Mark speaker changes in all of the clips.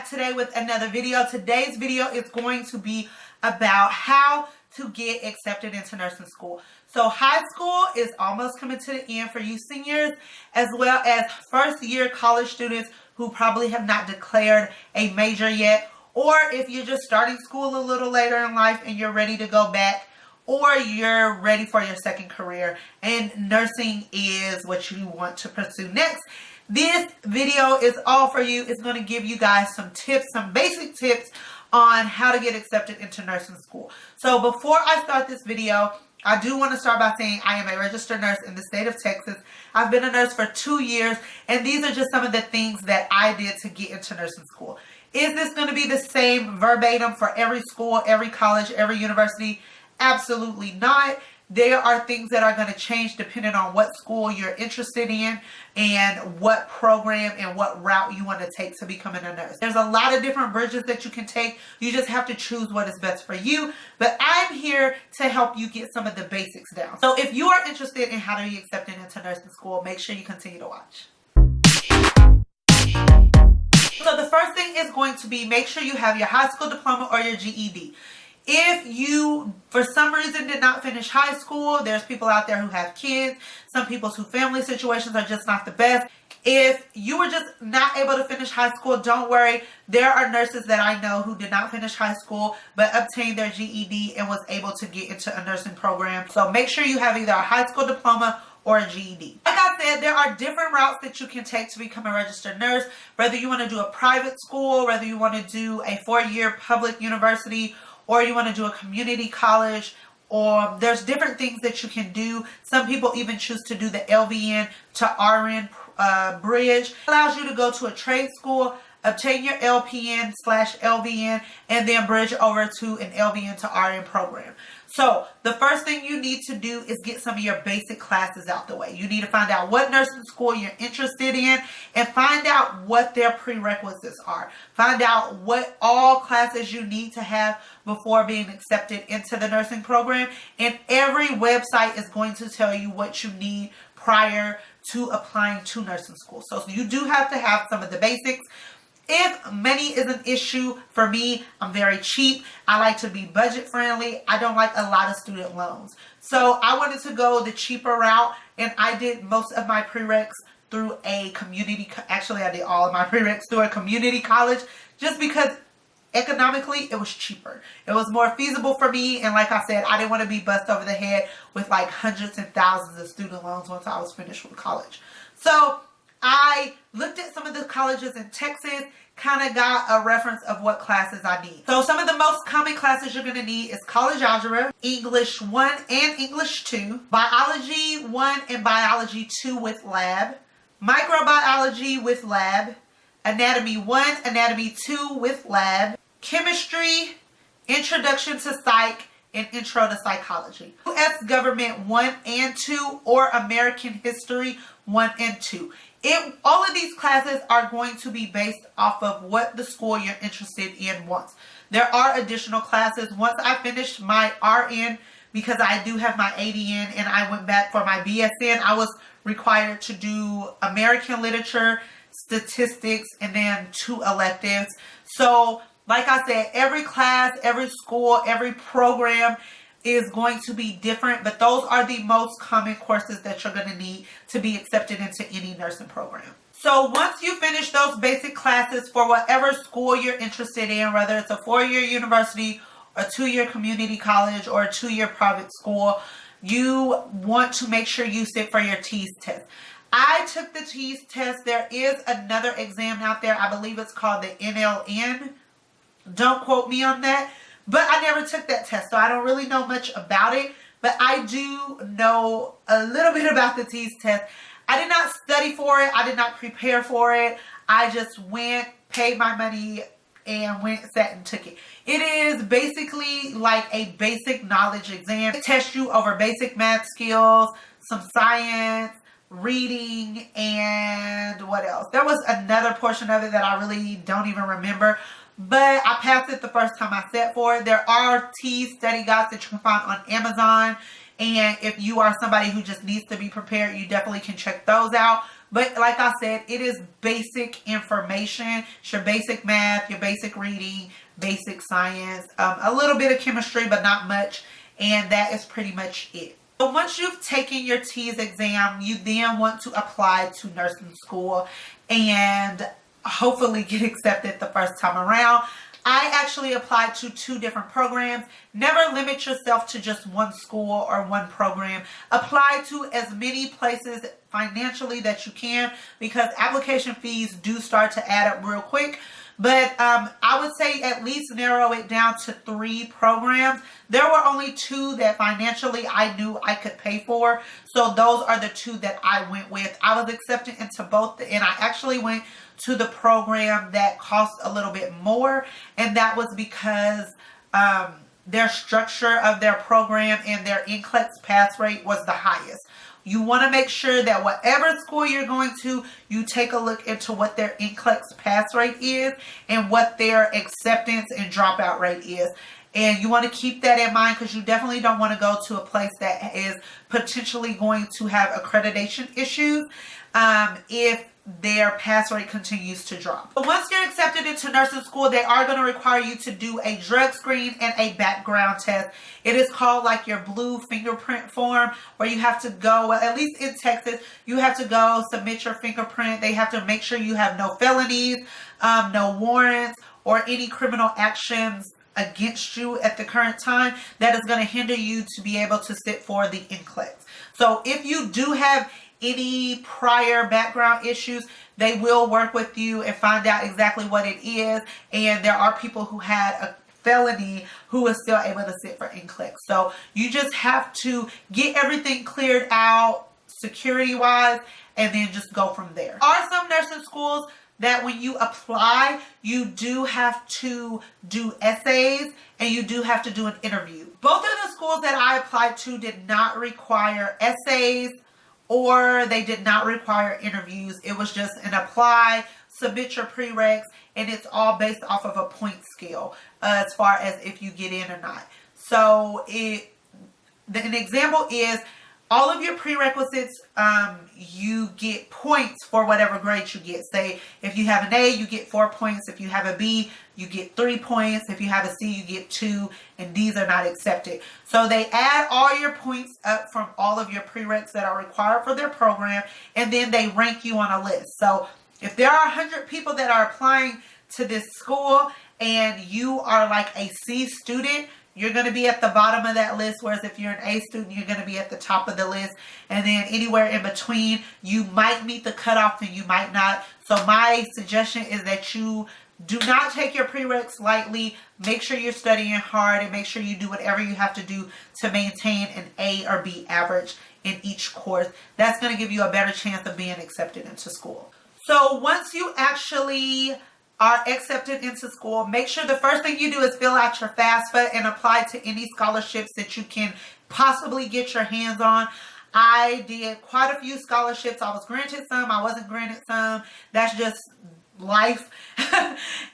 Speaker 1: back today with another video. Today's video is going to be about how to get accepted into nursing school. So high school is almost coming to the end for you seniors, as well as first year college students who probably have not declared a major yet, or if you're just starting school a little later in life and you're ready to go back, or you're ready for your second career and nursing is what you want to pursue next. This video is all for you. It's going to give you guys some tips, some basic tips on how to get accepted into nursing school. So before I start this video, I do want to start by saying I am a registered nurse in the state of Texas. I've been a nurse for 2 years, and these are just some of the things that I did to get into nursing school. Is this going to be the same verbatim for every school, every college, every university? Absolutely not. There are things that are going to change depending on what school you're interested in and what program and what route you want to take to becoming a nurse. There's a lot of different bridges that you can take. You just have to choose what is best for you. But I'm here to help you get some of the basics down. So if you are interested in how to be accepted into nursing school, make sure you continue to watch. So the first thing is going to be make sure you have your high school diploma or your GED. If you, for some reason, did not finish high school, there's people out there who have kids. Some people's whose family situations are just not the best. If you were just not able to finish high school, don't worry. There are nurses that I know who did not finish high school but obtained their GED and was able to get into a nursing program. So make sure you have either a high school diploma or a GED. Like I said, there are different routes that you can take to become a registered nurse. Whether you want to do a private school, whether you want to do a 4-year public university, or you want to do a community college, or there's different things that you can do. Some people even choose to do the LVN to RN bridge. It allows you to go to a trade school, obtain your LPN/LVN, and then bridge over to an LVN to RN program. So the first thing you need to do is get some of your basic classes out the way. You need to find out what nursing school you're interested in and find out what their prerequisites are. Find out what all classes you need to have before being accepted into the nursing program. And every website is going to tell you what you need prior to applying to nursing school. So you do have to have some of the basics. If money is an issue, for me, I'm very cheap. I like to be budget friendly. I don't like a lot of student loans. So I wanted to go the cheaper route, and I did most of my prereqs through a community, actually I did all of my prereqs through a community college, just because economically it was cheaper. It was more feasible for me, and like I said, I didn't want to be bust over the head with like hundreds and thousands of student loans once I was finished with college. So I looked at some of the colleges in Texas, kind of got a reference of what classes I need. So some of the most common classes you're going to need is college algebra, English 1 and English 2, biology 1 and biology 2 with lab, microbiology with lab, anatomy 1, anatomy 2 with lab, chemistry, introduction to psych, and intro to psychology. U.S. government 1 and 2 or American history 1 and 2. All of these classes are going to be based off of what the school you're interested in wants. There are additional classes. Once I finished my RN, because I do have my ADN and I went back for my BSN, I was required to do American literature, statistics, and then 2 electives. So like I said, every class, every school, every program is going to be different, but those are the most common courses that you're going to need to be accepted into any nursing program. So once you finish those basic classes for whatever school you're interested in, whether it's a 4-year university, a 2-year community college, or a 2-year private school, you want to make sure you sit for your TEAS test. I took the TEAS test. There is another exam out there. I believe it's called the NLN. Don't quote me on that. But I never took that test, so I don't really know much about it. But I do know a little bit about the TEAS test. I did not study for it. I did not prepare for it. I just went, paid my money, and went, sat, and took it. It is basically like a basic knowledge exam. It tests you over basic math skills, some science, reading, and what else? There was another portion of it that I really don't even remember. But I passed it the first time I sat for it. There are TEAS study guides that you can find on Amazon. And if you are somebody who just needs to be prepared, you definitely can check those out. But like I said, it is basic information. It's your basic math, your basic reading, basic science, a little bit of chemistry, but not much. And that is pretty much it. So once you've taken your TEAS exam, you then want to apply to nursing school and hopefully get accepted the first time around. I actually applied to 2 different programs. Never limit yourself to just one school or one program. Apply to as many places financially that you can, because application fees do start to add up real quick. But I would say at least narrow it down to 3 programs. There were only 2 that financially I knew I could pay for. So those are the 2 that I went with. I was accepted into both, and I actually went to the program that cost a little bit more. And that was because their structure of their program and their NCLEX pass rate was the highest. You want to make sure that whatever school you're going to, you take a look into what their NCLEX pass rate is and what their acceptance and dropout rate is. And you want to keep that in mind, because you definitely don't want to go to a place that is potentially going to have accreditation issues if their pass rate continues to drop. But once you're accepted into nursing school, they are going to require you to do a drug screen and a background test. It is called like your blue fingerprint form, where you have to go, well, at least in Texas, you have to go submit your fingerprint. They have to make sure you have no felonies, no warrants, or any criminal actions against you at the current time that is going to hinder you to be able to sit for the NCLEX. So if you do have any prior background issues, they will work with you and find out exactly what it is. And there are people who had a felony who is still able to sit for NCLEX. So you just have to get everything cleared out security wise and then just go from there. There are some nursing schools that when you apply, you do have to do essays and you do have to do an interview. Both of the schools that I applied to did not require essays, or they did not require interviews. It was just an apply, submit your prereqs, and it's all based off of a point scale as far as if you get in or not. So an example is all of your prerequisites, you get points for whatever grade you get. Say if you have an A, you get 4 points. If you have a B, you get 3 points. If you have a C, you get 2, and D's are not accepted. So they add all your points up from all of your prereqs that are required for their program, and then they rank you on a list. So if there are 100 people that are applying to this school and you are like a C student, you're going to be at the bottom of that list, whereas if you're an A student, you're going to be at the top of the list. And then anywhere in between, you might meet the cutoff and you might not. So my suggestion is that you do not take your prereqs lightly. Make sure you're studying hard and make sure you do whatever you have to do to maintain an A or B average in each course. That's going to give you a better chance of being accepted into school. So once you actually are accepted into school, make sure the first thing you do is fill out your FAFSA and apply to any scholarships that you can possibly get your hands on. I did quite a few scholarships. I was granted some, I wasn't granted some. That's just life.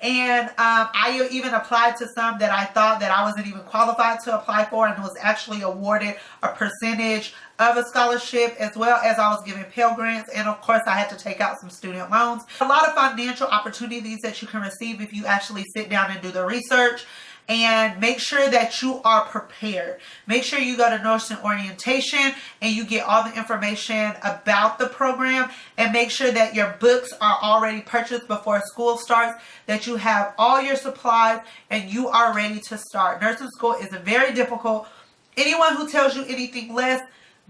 Speaker 1: And I even applied to some that I thought that I wasn't even qualified to apply for, and was actually awarded a percentage of a scholarship, as well as I was given Pell Grants, and of course I had to take out some student loans. A lot of financial opportunities that you can receive if you actually sit down and do the research. And make sure that you are prepared. Make sure you go to nursing orientation and you get all the information about the program, and make sure that your books are already purchased before school starts, that you have all your supplies and you are ready to start. Nursing school is very difficult. Anyone who tells you anything less,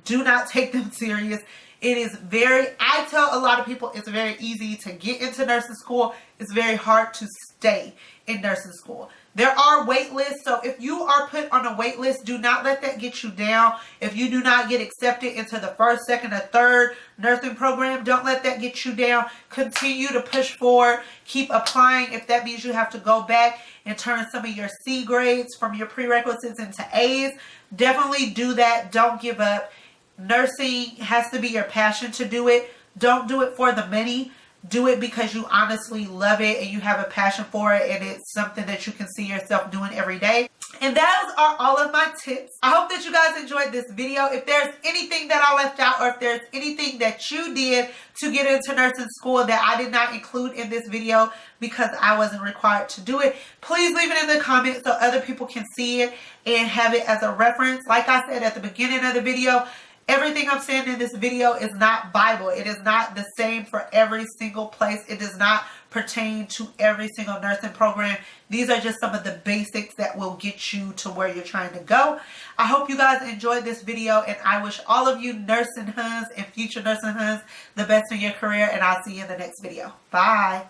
Speaker 1: do not take them serious. It is I tell a lot of people it's very easy to get into nursing school. It's very hard to stay in nursing school. There are wait lists, so if you are put on a wait list, do not let that get you down. If you do not get accepted into the first, second, or third nursing program, don't let that get you down. Continue to push forward. Keep applying. If that means you have to go back and turn some of your C grades from your prerequisites into A's, definitely do that. Don't give up. Nursing has to be your passion to do it. Don't do it for the money. Do it because you honestly love it and you have a passion for it, and it's something that you can see yourself doing every day. And those are all of my tips. I hope that you guys enjoyed this video. If there's anything that I left out, or if there's anything that you did to get into nursing school that I did not include in this video because I wasn't required to do it, please leave it in the comments so other people can see it and have it as a reference. Like I said at the beginning of the video, everything I'm saying in this video is not Bible. It is not the same for every single place. It does not pertain to every single nursing program. These are just some of the basics that will get you to where you're trying to go. I hope you guys enjoyed this video, and I wish all of you nursing huns and future nursing huns the best in your career, and I'll see you in the next video. Bye.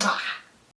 Speaker 1: Bye.